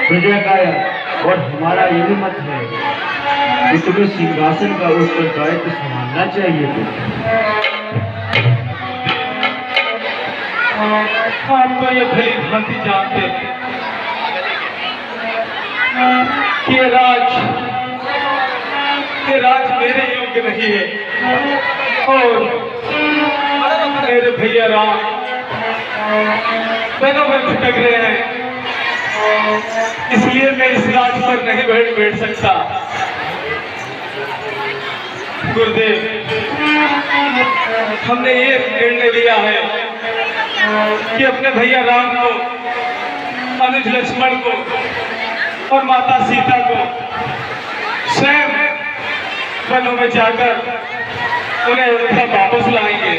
प्रजा का और हमारा यही मत है कि तुम्हें सिंहासन का उत्तरदायित्व संभालना चाहिए। आप तो ये भली भांति जानते हैं कि राज मेरे योग्य नहीं है और मेरे भैया राम दोनों में भटक रहे हैं, इसलिए मैं इस राज पर नहीं बैठ सकता। गुरुदेव, हमने ये निर्णय लिया है कि अपने भैया राम को, अनुज लक्ष्मण को और माता सीता को स्वयं वनों में जाकर उन्हें अयोध्या वापस लाएंगे।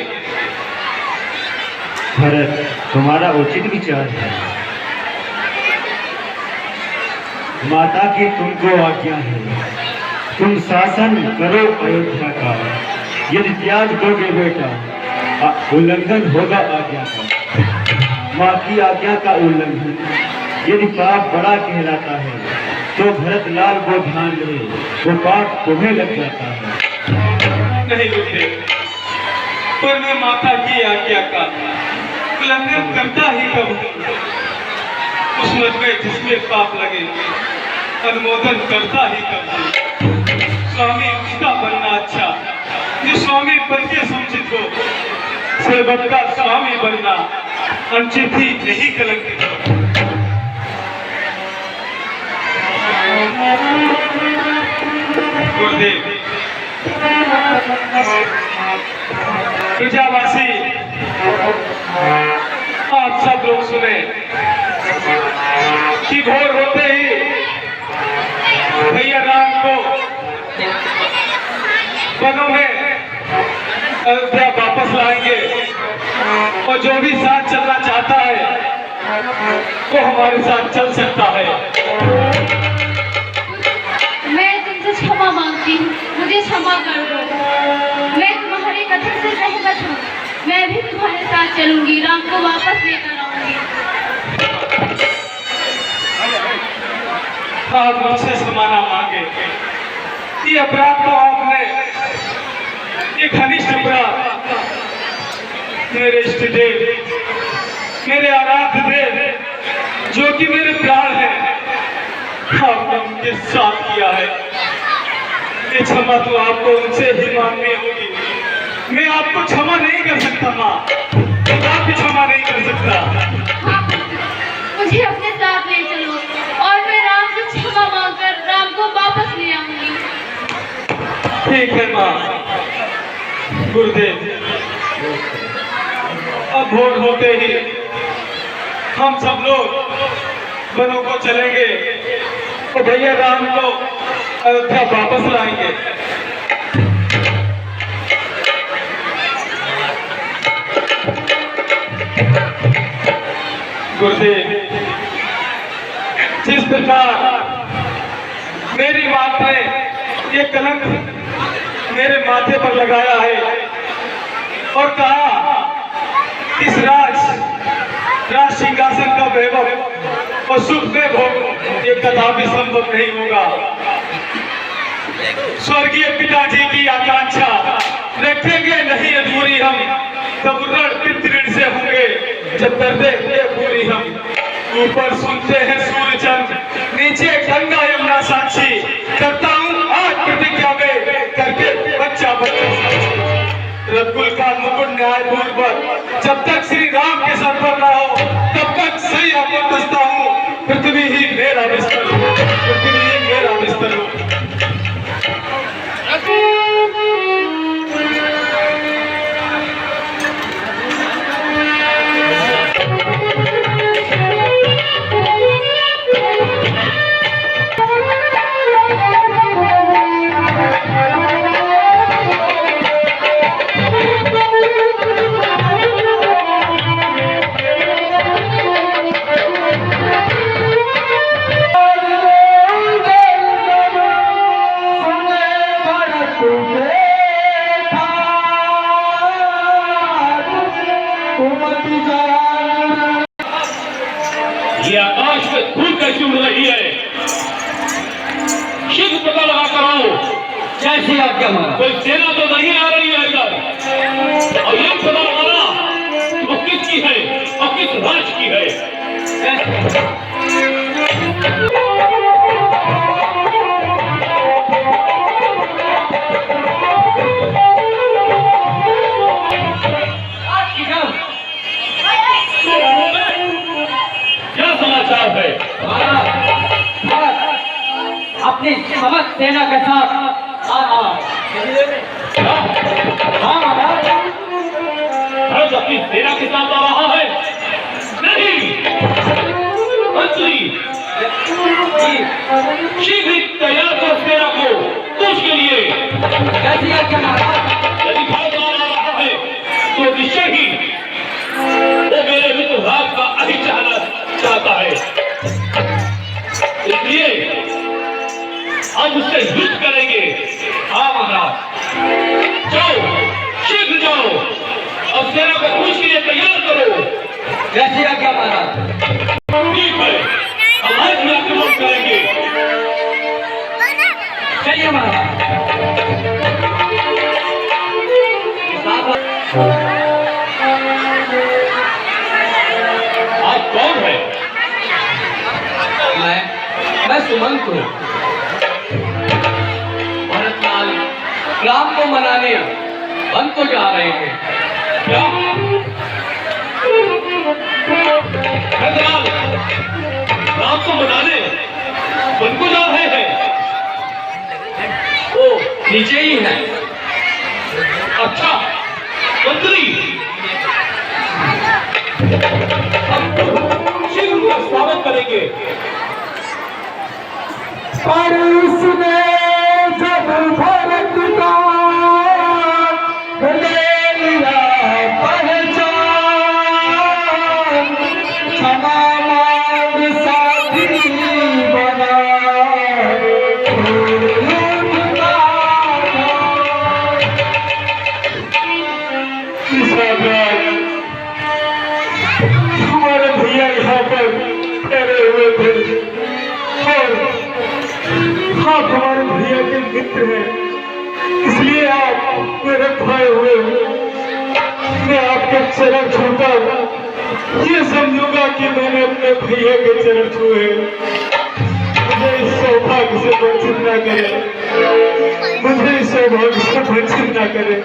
भरत, तुम्हारा उचित विचार है। माता की तुमको आज्ञा है, तुम शासन करो अयोध्या का। यदि त्याग दोगे बेटा, उल्लंघन होगा आज्ञा का। माँ की आज्ञा का उल्लंघन यदि पाप बड़ा कहलाता है तो भरत लाल को ध्यान रहे, वो पाप तुम्हें लग जाता है। नहीं गुरुदेव, पर मैं माता की आज्ञा का उल्लंघन करता ही कब हूँ। उस मत में जिसमें पाप लगे अनुमोदन करता ही कब हूँ। स्वामी उसका बनना अच्छा जो स्वामी पद के समुचित हो, सेवक का स्वामी बनना अनुचित ही नहीं कलंकित हो। गुरुदेव, प्रजावासी आप सब लोग सुने कि भोर होते ही भैया राम को वनों में अयोध्या वापस लाएंगे और जो भी साथ चलना चाहता है वो हमारे साथ चल सकता है। मैं तुमसे क्षमा मांगती हूँ, मुझे क्षमा कर दो। मैं तुम्हारे कथन से सहमत हूँ, मैं भी तुम्हारे साथ चलूंगी, राम को वापस लेकर आऊंगी। आप मुझसे क्षमा मांगे, ये अपराध तो आपने, ये घनिष्ठ अपराध मेरे इष्ट देव, मेरे आराध्य देव जो कि मेरे प्राण है, आपने उनके साथ किया है। ये क्षमा तो आपको उनसे ही मांगनी होगी। मैं आपको क्षमा नहीं कर सकता माँ, आपकी क्षमा नहीं कर सकता। हाँ, मुझे अपने साथ ले चलो और मैं राम से क्षमा मांगकर राम को वापस ले आऊंगी। ठीक है माँ। गुरुदेव, अब भोर होते ही हम सब लोग वनों को चलेंगे और भैया राम को अयोध्या वापस लाएंगे। गुरुदेव, जिस प्रकार मेरी माँ ने ये कलंक मेरे माथे पर लगाया है और कहा इस राज सिंहासन का वैभव और सुख में भोग ये कदापि संभव नहीं होगा। स्वर्गीय पिताजी की आकांक्षा रखेंगे नहीं अधूरी हम, तब ऋण पितृण से होंगे जब दर्दे पूरी हम। ऊपर सुनते हैं सूर्य चंद्र, नीचे गंगा यमुना साक्षी, करता हूँ आज प्रतिज्ञा में करके बच्चा रघुकुल का मुकुट न्याय पूर्वक जब तक श्री राम के सर पर ना हो तब तक सही आपको बसता हूँ। पृथ्वी ही मेरा बिस्तर हो, पृथ्वी ही मेरा बिस्तर हो। ये आकाश में धूल कैसी उड़ रही है? शीघ्र पता लगा कर आओ। जैसी आज्ञा महाराज। कोई सेना तो नहीं आ रही है इधर, और ये पता लगाना कि वो किसकी है और किस राज की है। क्या समाचार है? अपनी समस्त सेना के साथ हाँ महाराज। भारत अपनी सेना के साथ आ रहा है? नहीं मंत्री, शीघ्र तैयार कर सेना को कूच के लिए। कैसी आज्ञा महाराज। यदि भारत आ रहा है तो निश्चय ही वो मेरे मित्र राज का अहित चाहता है, इसलिए हम उससे युद्ध करेंगे। हाँ महाराज, जाओ शीघ्र जाओ और सेना को कूच के लिए तैयार करो। कैसी आज्ञा महाराज। ठीक है, हम आज ही आक्रमण करेंगे। चलिए महाराज। आप कौन है? मैं सुमंत हूँ। भरतलाल राम को मनाने वन को जा रहे हैं। क्या भरतलाल राम को मनाने वन को जा रहे हैं? ओ नीचे ही है। अच्छा मंत्री, हम शीघ्र उनका स्वागत करेंगे। पर उसने जब भरत का ले लिया पहचान, क्षमा मांग साथी बना हमारे भैया यहाँ पर ठहरे हुए थे और आप हमारे भैया के मित्र हैं, इसलिए आप मेरे भाई हुए। मैं आपके चरण छूकर ये समझूंगा कि मैंने अपने भैया के चरण छुए। मुझे इस सौभाग्य से वंचित न करे, मुझे इस सौभाग्य से वंचित न करे।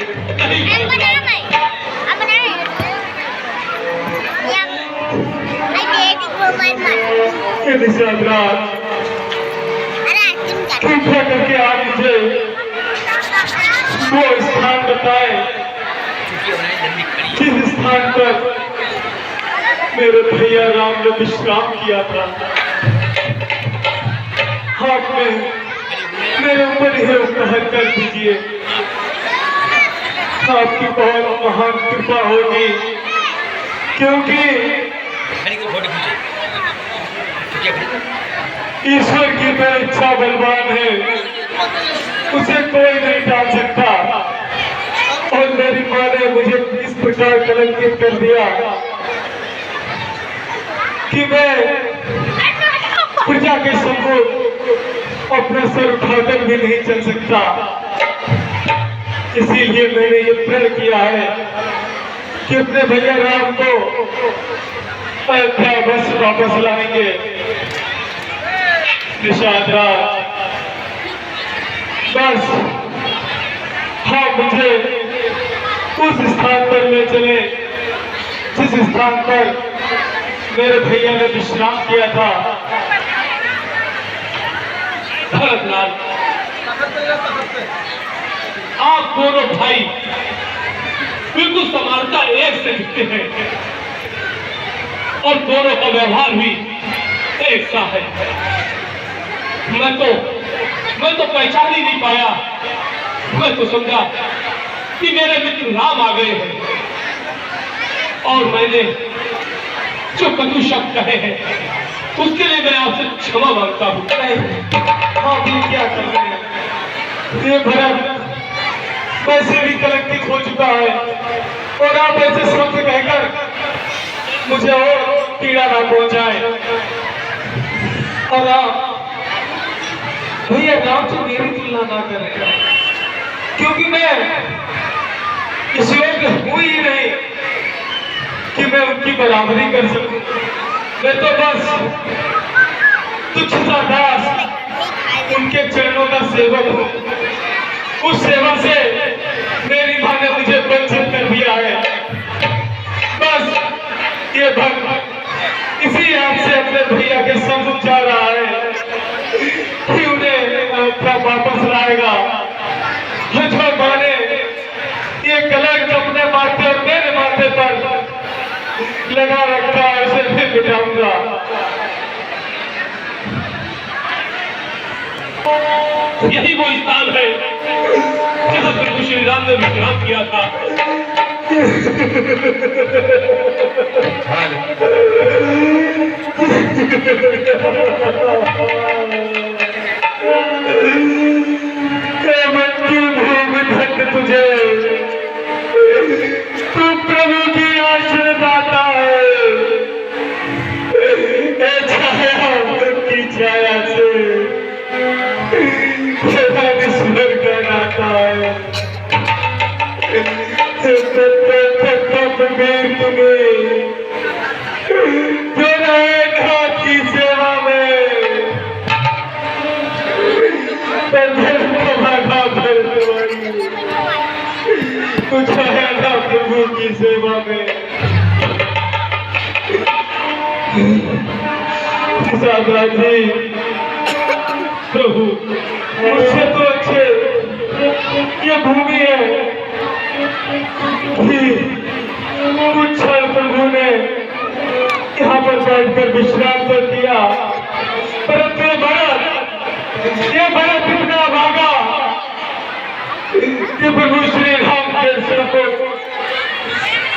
कृपया करके आप मुझे वो स्थान बताए जिस स्थान पर मेरे भैया राम ने विश्राम किया था। आपने मेरे ऊपर ही उपकार कर दीजिए, आपकी बहुत महान कृपा होगी, क्योंकि ईश्वर की तो इच्छा बलवान है, उसे कोई नहीं टाल सकता। और मेरी माँ ने मुझे इस प्रकार कलंकित कर दिया कि मैं प्रजा के सम्मुख अपना सर उठाकर भी नहीं चल सकता। इसीलिए मैंने ये प्रण किया है कि अपने भैया राम को अयोध्या बस वापस लाएंगे। निषाद राज, बस हाँ मुझे उस स्थान पर ले चले जिस स्थान पर मेरे भैया ने विश्राम किया था। भरतलाल, आप दोनों भाई बिल्कुल समानता एक से दिखते हैं और दोनों का व्यवहार भी एक सा है। मैं तो पहचान ही नहीं पाया। मैं तो समझा कि मेरे मित्र राम आ गए हैं और मैंने जो कटु शब्द कहे हैं उसके लिए मैं आपसे क्षमा मांगता हूँ। आप ये क्या कर रहे हैं? ये भरत वैसे भी कलंकित हो चुका है और आप ऐसे शब्द कहकर मुझे और पीड़ा ना पहुंचाए। और आप भैया राम से मेरी तुलना ना करें, क्योंकि मैं इस योग्य हूं ही नहीं कि मैं उनकी बराबरी कर सकूं। मैं तो बस तुच्छ सा दास, उनके चरणों का सेवक हूं। उस सेवा से मेरी मां ने मुझे वंचित कर दिया है। बस ये भक्त इसी याद से अपने भैया के सम्मुख जा रहा है कि उन्हें वापस लाएगा। जो माने ये कलंक अपने माथे और मेरे माथे पर लगा रखा है, उसे मैं मिटाऊंगा। यही वो स्थान है जहां प्रभु श्री राम ने विश्राम किया था। तुझे तू प्रभु की आशीर्वादा है। छाया की छाया से ईश्वर का नाता है। तुम्हें जो रहेगा की सेवा में कुछ आएगा प्रभु की सेवा में। साधरा जी, प्रभु मुझसे तो अच्छे ये भूमि है कि कुछ क्षण प्रभु ने यहाँ पर बैठकर विश्राम कर दिया, परंतु ये भरत इतना भागा कि प्रभु श्री राम के सपोर्ट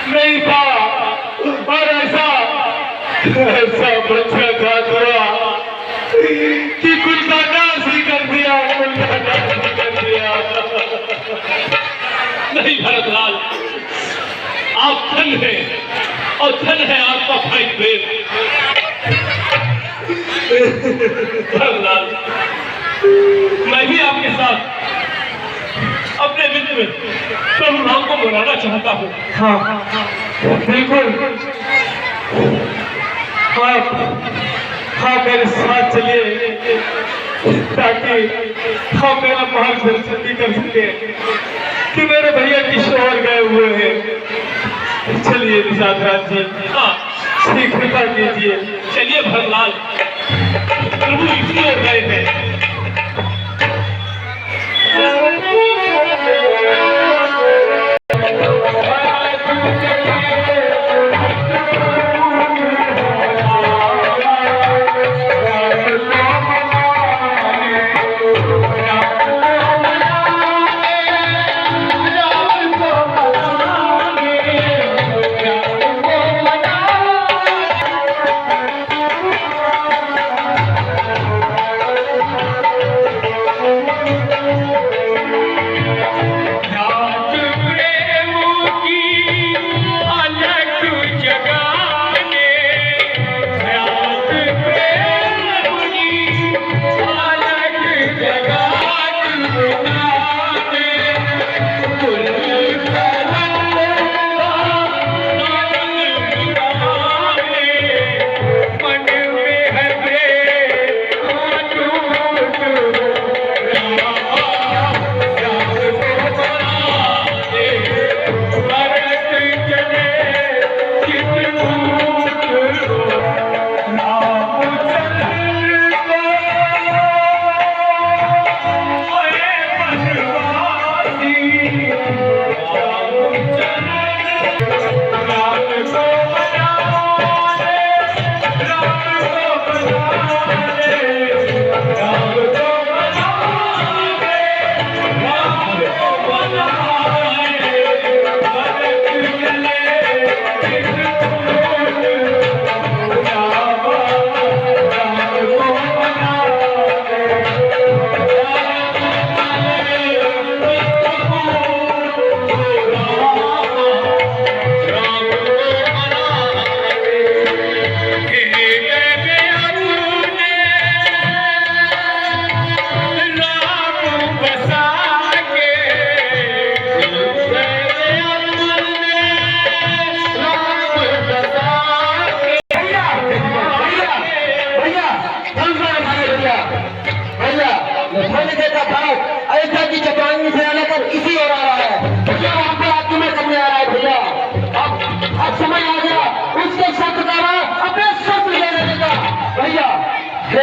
नहीं था। और ऐसा बच्चा घात हुआ कि कुल का नाश ही कर दिया, कुल का नाश ही कर दिया। नहीं भरतलाल, आप धन हैं और धन है आपका भाई प्रेम। भरतलाल, मैं भी आपके साथ अपने मित्र में प्रभु राम को मनाना चाहता हूँ। हाँ बिल्कुल, आप मेरे साथ चलिए ताकि हम मेरा मार्गदर्शन भी कर सके कि मेरे भैया किशोर गए हुए हैं। चलिए निषादराज जी, हाँ श्री कृपा कीजिए। चलिए भरतलाल, प्रभु इसी ओर गए हैं।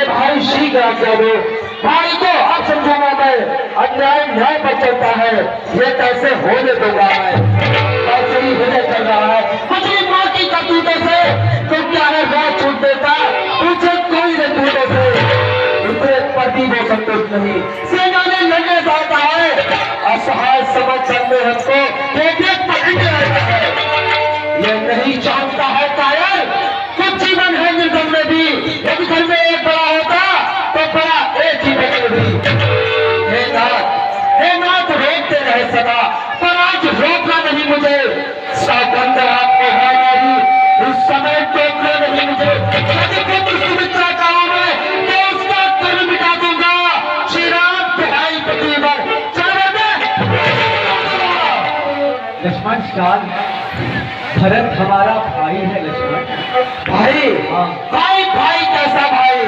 हे भाई शीघ्र आज्ञा दो। भाई को अब समझूंगा मैं, अन्याय न्याय पर चलता है, ये कैसे होने दूंगा मैं। ऐसे ही होने चल रहा है मुझे माँ की करतूतों से, तो क्या है मैं छूट देता मुझे कोई न टूटों से। उसे पति वो संतुष्ट नहीं, सेना ने लड़ने जाता है, असहाय समझ चलने हमको देखे पकड़े रहता है। ये नहीं जानता है कायर कुछ जीवन है निर्धन में भी, यदि घर में एक बड़ा होता तो बड़ा एक ही बचे भी। हे नाथ रोकते रहे सदा, पर आज रोकना नहीं मुझे। सौगंध आपको है मेरी, इस समय टोकना नहीं मुझे। यदि पुत्र सुमित्रा का हूं मैं, तो उसका कर्म मिटा दूंगा। श्री राम बिहाई पति पर लक्ष्मण शान, भरत हमारा भाई है लक्ष्मण। भाई हाँ। भाई भाई कैसा भाई?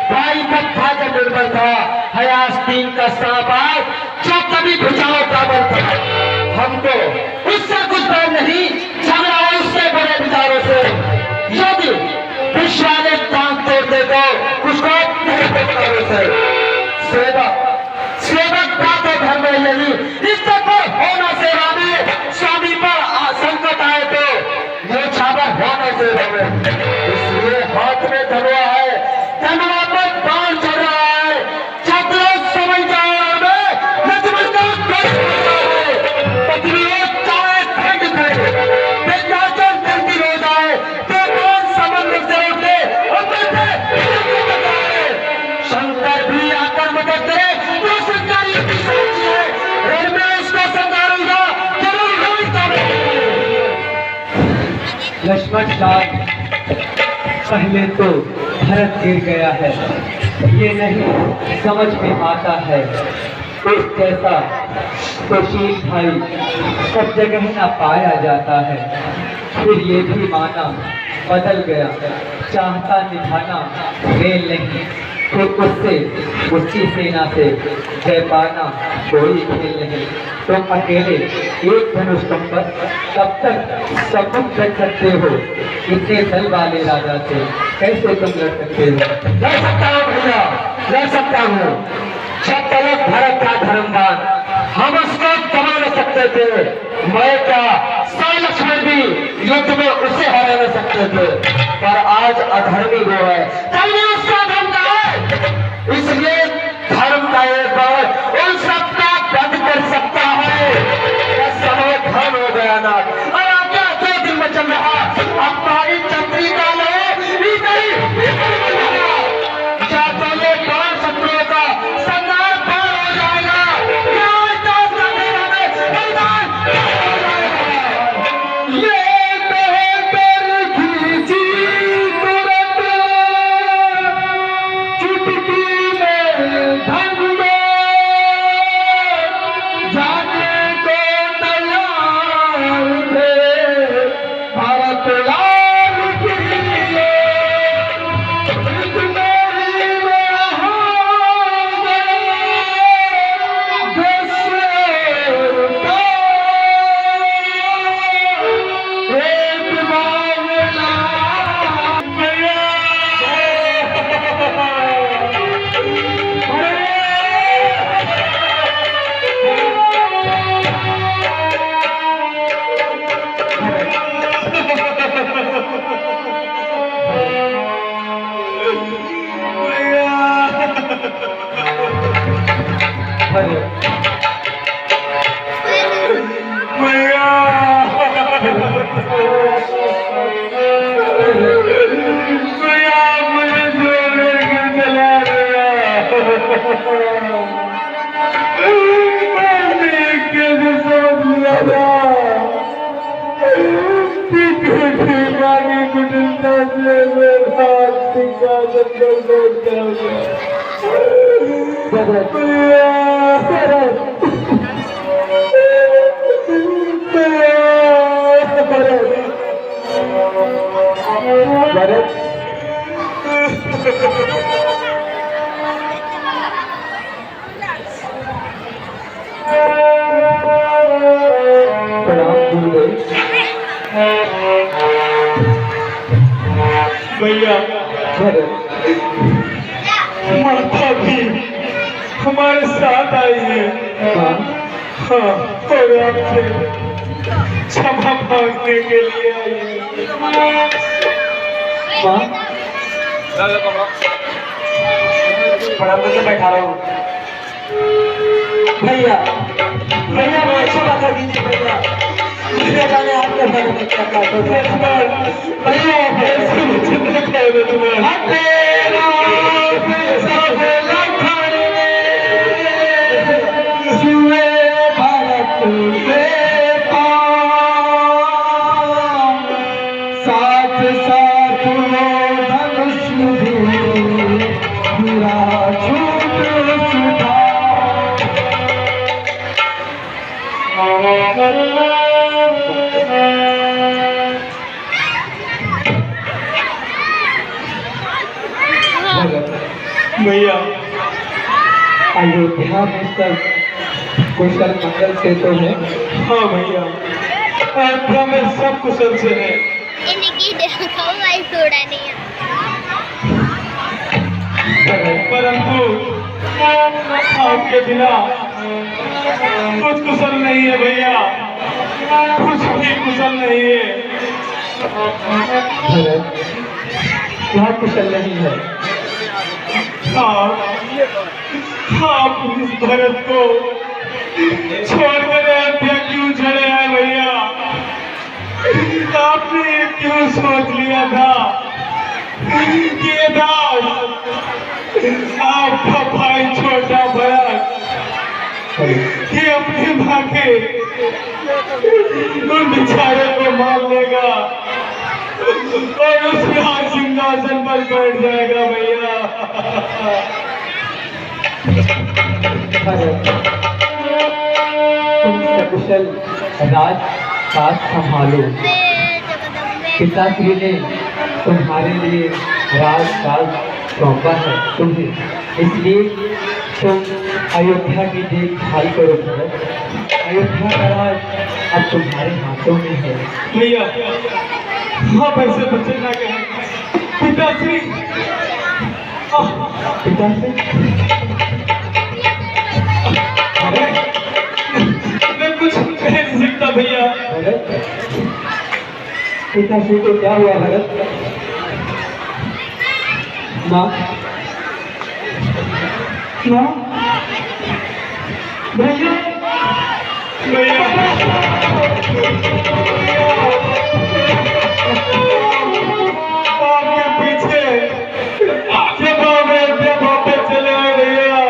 भाई तब था जब निर्बल था, हयास्तीन का साबाज जो कभी भुजाओं का बल था। हमको उससे कुछ डर नहीं, झगड़ा उससे बड़े विचारों से। यदि विश्वा ने टांग तोड़ दे तो कुछ नहीं विचारों से। सेवक का तो धर्म है यही, रिश्ते पर होना सेवा में, स्वामी पर संकट आए तो मोछावर होना सेवा में। इसलिए हाथ में धनुआ है, धनुआ पर बाण चढ़ रहा है। छात्रों समझ जाओ नजमल का पत्नी चाहे ठंड करे, बेचाचर जल्दी हो जाए, तो कौन समंदर से उठे और शंकर भी आकर मदद करे तो सरकारी है, रण में उसको संगारूंगा जरूर लक्ष्मण शान, पहले तो भरत गिर गया है, ये नहीं समझ में आता है। एक जैसा सुशील भाई सब जगह न पाया जाता है। फिर ये भी माना बदल गया, चाहता निभाना मेल नहीं, तो उससे उसकी सेना से जय पाना कोई खेल नहीं। तुम अकेले एक धनुष पर कब तक सबूत रख सकते हो? इतने दल वाले राजा से कैसे तुम लड़ सकते हो? लड़ सकता हूँ भैया, लड़ सकता हूँ। जब तक भारत का धर्मवान, हम उसको दबा न सकते थे। मैं क्या, साई लक्ष्मण भी युद्ध में उसे हरा न सकते थे। पर आज अधर्मी वो है, कल भी उसका धर्म का है। इसलिए धर्म का एक बार उन सबका बंद कर सकता है। यह समय धर्म हो गया ना, और आगे 2 दिन में चल रहा हमारी चक्री का लो शत्रुओं का संहार पार हो जाएगा। भैया माता भी हमारे साथ आई है। हाँ, और आपसे क्षमा मांगने के लिए आई है। माँ बड़ा मुझे बैठा रहा हूँ। भैया भैया मुझे क्षमा कर दीजिए भैया। मुझे जाने आपके बारे में क्या कहते हैं भैया। ऐसे मुझे नहीं कहना तुम्हें। साथ साथ धनुष भी बुरा छूट सुधा। भैया अयोध्या में सब कुशल मंगल से तो है। हाँ भैया, अयोध्या में सब कुशल से है। इनकी देखो भाई थोड़ा नहीं है। परंतु आपके बिना कुछ कुशल नहीं है भैया, कुछ भी कुशल नहीं है। भरत यहाँ कुशल नहीं है। आप इस भरत को छोड़कर अयोध्या क्यों चले हैं भैया? आपने ये क्यों सोच लिया था कि ये दास आपका भाई छोटा भरत कि अपनी माँ के उन बेचारे को मार लेगा और उसके हाथ सिंहासन पर बैठ जाएगा भैया। भरत तुम सकुशल राज काज संभालो। पिताश्री ने तुम्हारे लिए राज काज सौंपा है तुम्हें, इसलिए तुम अयोध्या की देखभाल करो भरत। अयोध्या का राज अब तुम्हारे हाथों में है। भैया आप ऐसे बच्चे ना कहें। पिताश्री पिताश्री मैं कुछ कह नहीं सकता भैया। भरत पिताश्री को क्या हुआ भरत? माँ माँ भैया भैया आपके पीछे जब वापस चले गए भैया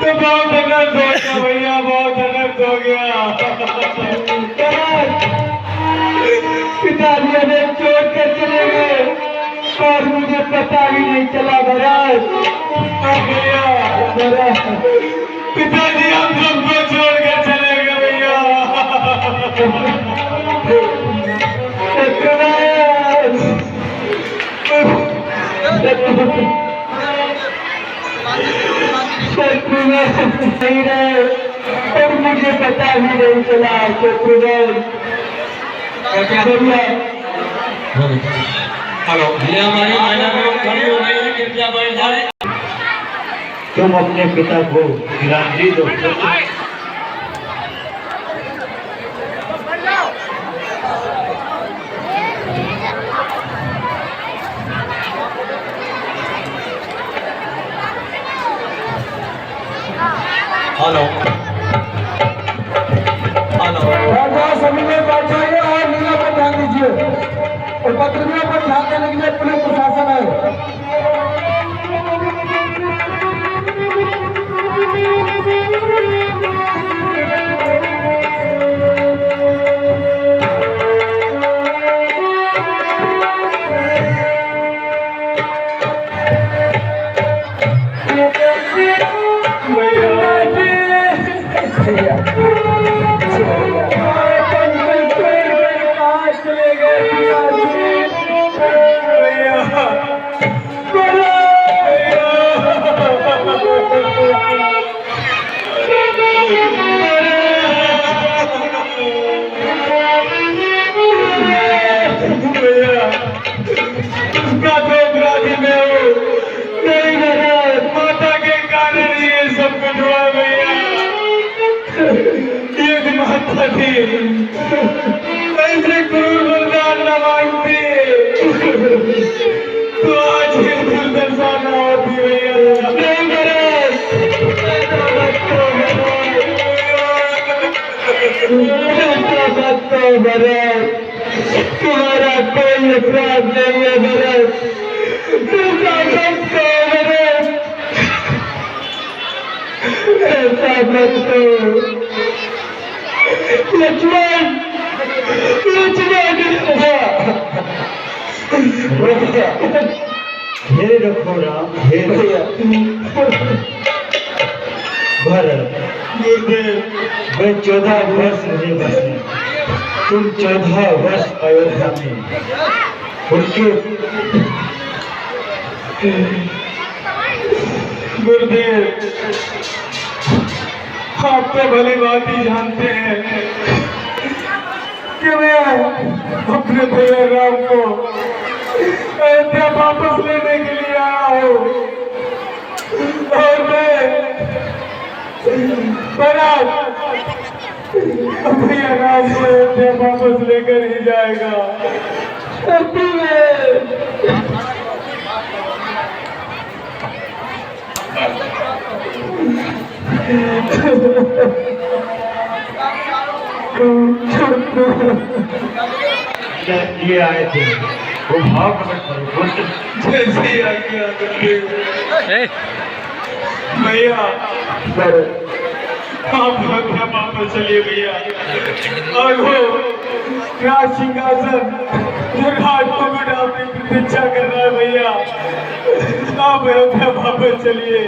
तो बहुत अनर्थ हो गया भैया, बहुत अनर्थ हो गया। पिताजी हमें छोड़ कर चले गए और मुझे पता भी नहीं चला भरत। भैया पिताजी हम सबको छोड़ कर चले गए भैया। नहीं रहे और मुझे पता भी नहीं चला। हेलो, ये हमारी महिला में खड़ी हो गई है, कृपया बैठ जाए। तुम अपने पिता को गिरांजी दो। हेलो हेलो, राजा सभी लोग बैठ जाइए और लीला पर ध्यान दीजिए और पत्रियों पर ध्यान देने के लिए पुलिस प्रशासन है। भैया मांगती, ऐसे क्रूर वरदान न मांगती तो आज ये दुर्दशा न होती भैया। नहीं महाराज, ऐसा मत कहो महाराज, तुम्हारा कोई अपराध नहीं है महाराज, ऐसा मत कहो महाराज, ऐसा मत कहो। लक्ष्मण, धैर्य रखो राम, धैर्य। भरत, मैं 14 वर्ष रहे बसे, तुम 14 वर्ष अयोध्या में उनके गुरुदेव, आप तो भली बात ही जानते हैं कि मैं अपने भैया राम को अयोध्या वापस लेने के लिए आया हूँ और भैया राम को अयोध्या वापस लेकर ही जाएगा। लिए आए थे, वो भाव प्रकट करो। जैसे ही आज्ञा करते भैया, आप अयोध्या वापस चलिए भैया, और वो राज सिंहासन जो राज मुकुट आपने प्रतीक्षा कर रहा है भैया, आप अयोध्या वापस चलिए।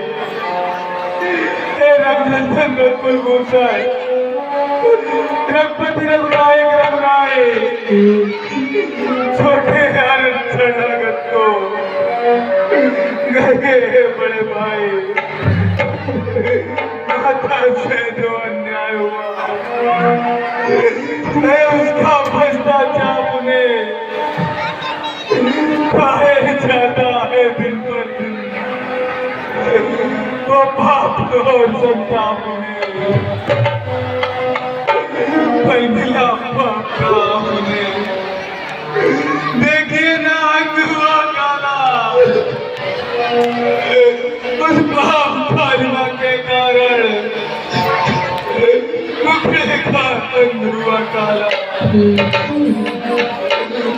रघुनंदन रघुकुल भूषण रघुपति रघुराय रघुराय, छोटे शरणागत को गए बड़े भाई, माता से जो अन्याय हुआ मैं उसका पश्चाताप उन्हें खाए जाता है दिन पर दिन, वो पाप और संताप में मिला पापा उन्हें। देखिए ना अंग हुआ काला, उस पाप कालिमा के कारण मुखड़े का अंग हुआ काला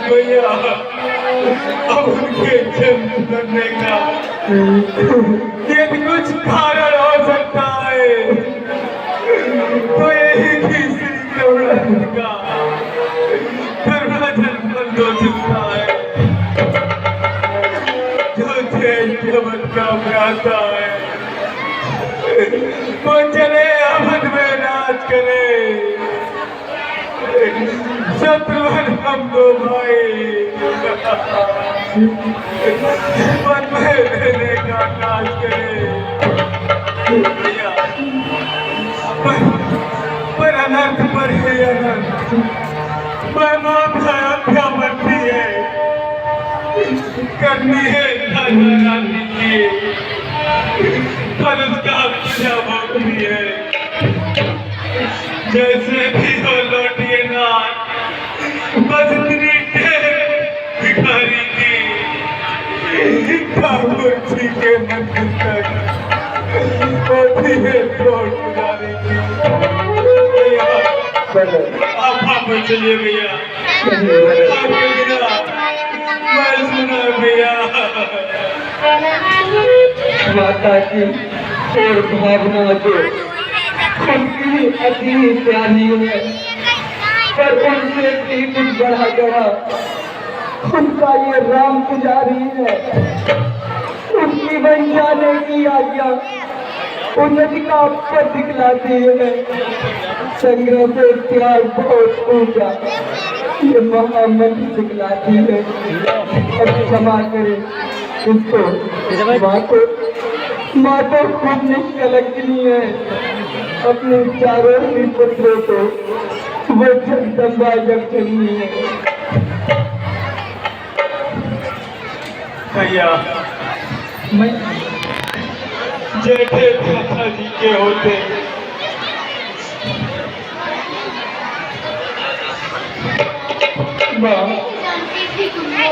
भैया। अब उनके जन्म करने का यदि कुछ कारण हो सकता है तो यही कि श्री करुणानिधि का करुणा जन्म हो सकता है, जो जेल जगत का भ्राता है वो चले अवध में राज करे, शत्रुघ्न हम दो भाई मन में रहने का काज करे पर अनर्थ पर है अनर्थ, मैं माता अयोध्या बनती है, करनी है राजा रानी की, पर उसका पूजा भोगनी है। जैसे भी हो लौटिए ना, बस इतनी भिखारी की ठाकुर जी के मंदिर तक होती है लौट पुजारी की। आप वापस चलिए भैया, आपके बिना मैं सुना भैया। माता की और भावना जो उनकी अति प्यारी है, पर उनसे भी कुछ बढ़ा गया उनका ये राम पुजारी है। उनकी बन जाने की आज्ञा उन्नति का पद दिखलाती है, संग्रह से त्याग बहुत ऊंचा ये महामंत्र दिखलाती है। अब क्षमा करे इसको, माँ तो खुद निष्कलंकनी है, अपने चारों ही पुत्रों को वो जगदम्बा जगजननी है। भैया मैं जेठे भ्राता जी के होते माँ नहीं जानती थी तुमको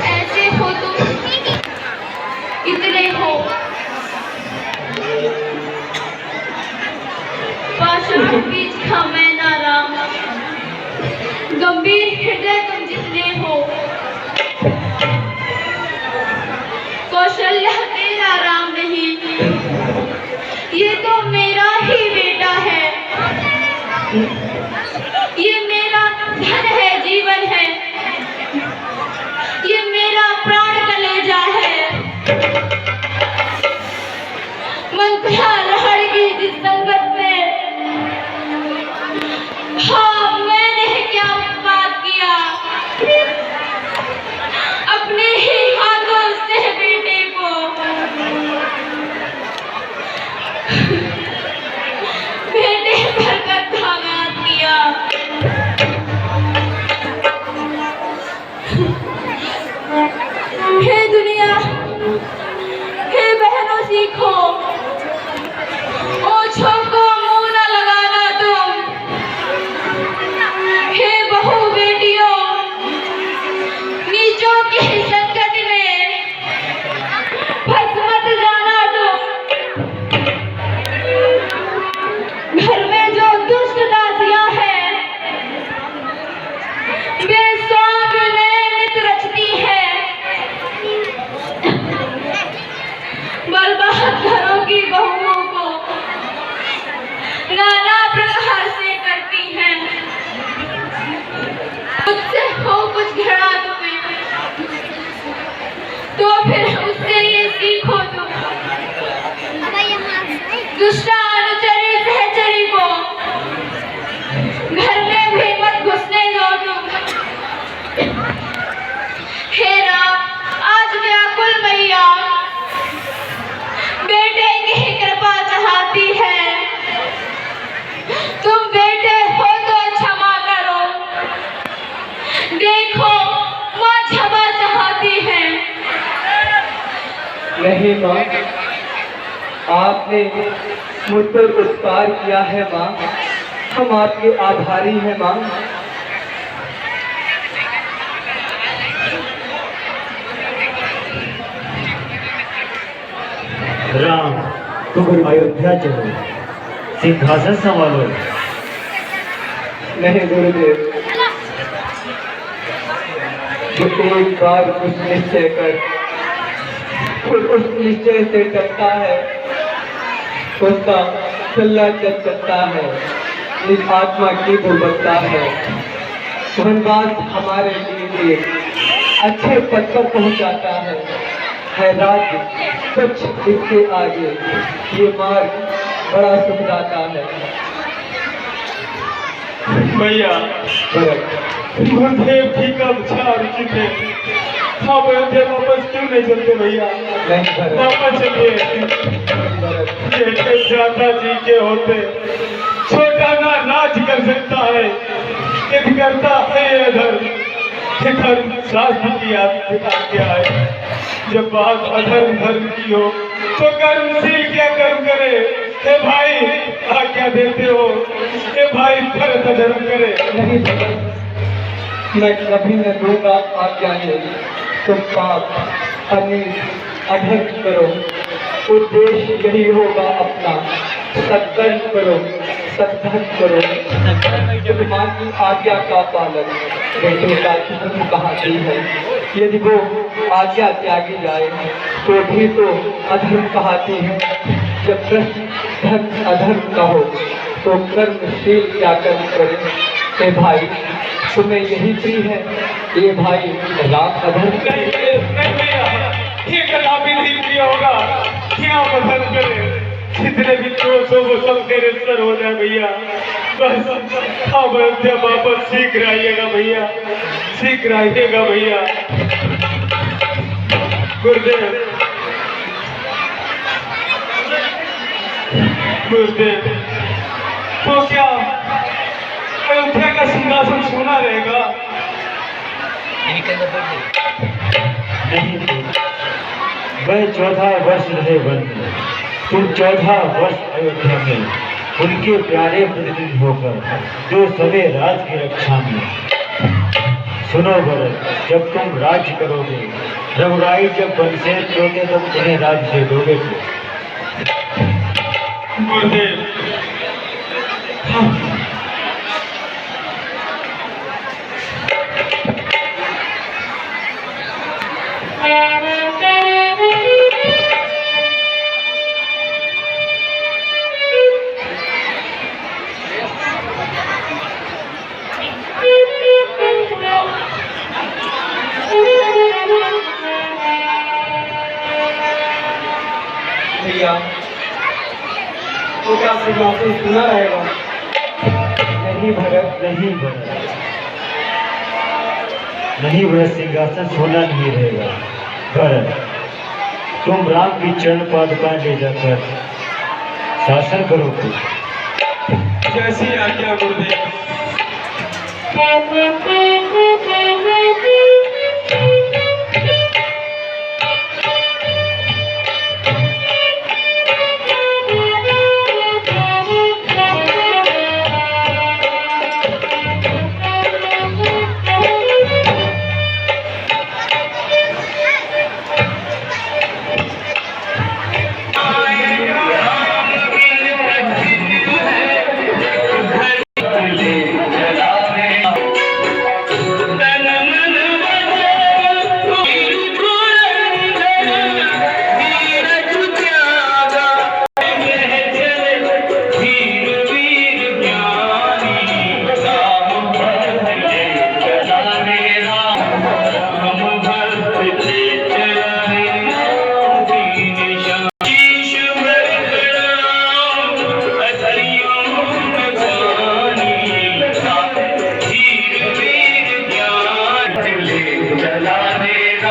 ऐसे हो तुम, इतने हो पाषाण बीज का मैं नाराम, गंभीर हृदय तुम जितने हो, कौशल्या तेरा राम नहीं, ये तो मेरा ही बेटा है, ये मेरा धन है, जीवन है, ये मेरा प्राण कलेजा है। मंत्रा लहड़ की जिस संगत में, हाँ मैंने क्या बात किया, अपने ही हाथों से बेटे को बेटे पर कथाघात किया। हे दुनिया, हे बहनों सीखो, ओछों को मुंह न लगाना तुम, हे बहू बेटियों, नीचों की संगत में फंस मत जाना तुम। घर में जो दुष्ट दासियां हैं, वे स्वांग नित रचती है, बर्बाद घरों की बहुओं को नाना प्रकार से करती हैं। मुझसे हो कुछ घृणा तुम्हें, तो फिर उससे ये सीखो तुम, दुष्टा अनुचरी सहचरी को घर में भी मत घुसने दो तुम। हे राम, आज व्याकुल मैया बेटे की कृपा चाहती है, तुम बेटे हो तो क्षमा करो, देखो माँ क्षमा चाहती है। नहीं माँ, आपने मुझ पर उपकार किया है माँ, हम आपके आभारी हैं माँ। राम, तुम अयोध्या चलो, सिंहासन संभालो। नहीं गुरुदेव, जो एक बार कुछ निश्चय कर फिर उस निश्चय से डरता है, उसका चलना चल सकता है, इस आत्मा की दुर्बलता है। वनवास हमारे लिए अच्छे पद पर पहुंचाता है राज्य कुछ इसके आगे ये मार्ग बड़ा सुधराता है। भैया गुरुदेव जी का विचार उचित है, आप अयोध्या वापस क्यों नहीं चलते भैया? नहीं भरत, वापस चलिए। ये ज्यादा जी के होते छोटा ना राज कर सकता है, यदि करता है ये धर्म, धर्म शास्त्र की अधिकार क्या है? जब बात अधर्म धर्म की हो तो कर्मशील क्या कर्म करे? हे भाई आज्ञा देते हो, हे भाई भरत अधर्म करे। नहीं भरत, मैं कभी न दूंगा आज्ञा है। तुम पाप अनित अधर्म करो, उद्देश्य यही होगा अपना, सत्कर्म करो, सत्धर्म करो, मां की आज्ञा का पालन बेटे का धर्म कहती है। यदि वो आज्ञा त्यागी जाए तो भी तो अधर्म कहती है। जब प्रश्न धर्म अधर्म का हो तो कर्मशील क्या कर्म करे? हे भाई, तुम्हें यही प्रिय है? ये भाई राम अधर्म करे? नहीं भैया, ये कदापि नहीं प्रिय होगा कि आप अधर्म करें। जितने भी दोष हो वो सब मेरे सर हो जाए भैया। बस आप अयोध्या वापस शीघ्र आइएगा भैया, शीघ्र आइएगा भैया। गुरुदेव, गुरुदेव, तो क्या अयोध्या का सिंहासन सोना रहेगा? नहीं, वह 14 वर्ष रहे वन में, तुम 14 वर्ष अयोध्या में, उनके प्यारे प्रतिनिधि होकर जो सवे राज की रक्षा में। सुनो भरत, जब तुम राज्य करोगे, रघुराई जब वंशेज करोगे, तब तुम्हें राज्य दे दोगे। गुरुदेव, भैया तो क्या सिंहासन सुना रहेगा? नहीं भरत, नहीं भरत, नहीं भरत, सिंहासन सोना नहीं रहेगा। भरत, तुम राम की चरण पादुकाएं ले जाकर शासन करोगे। जैसी आज्ञा गुरुदेव।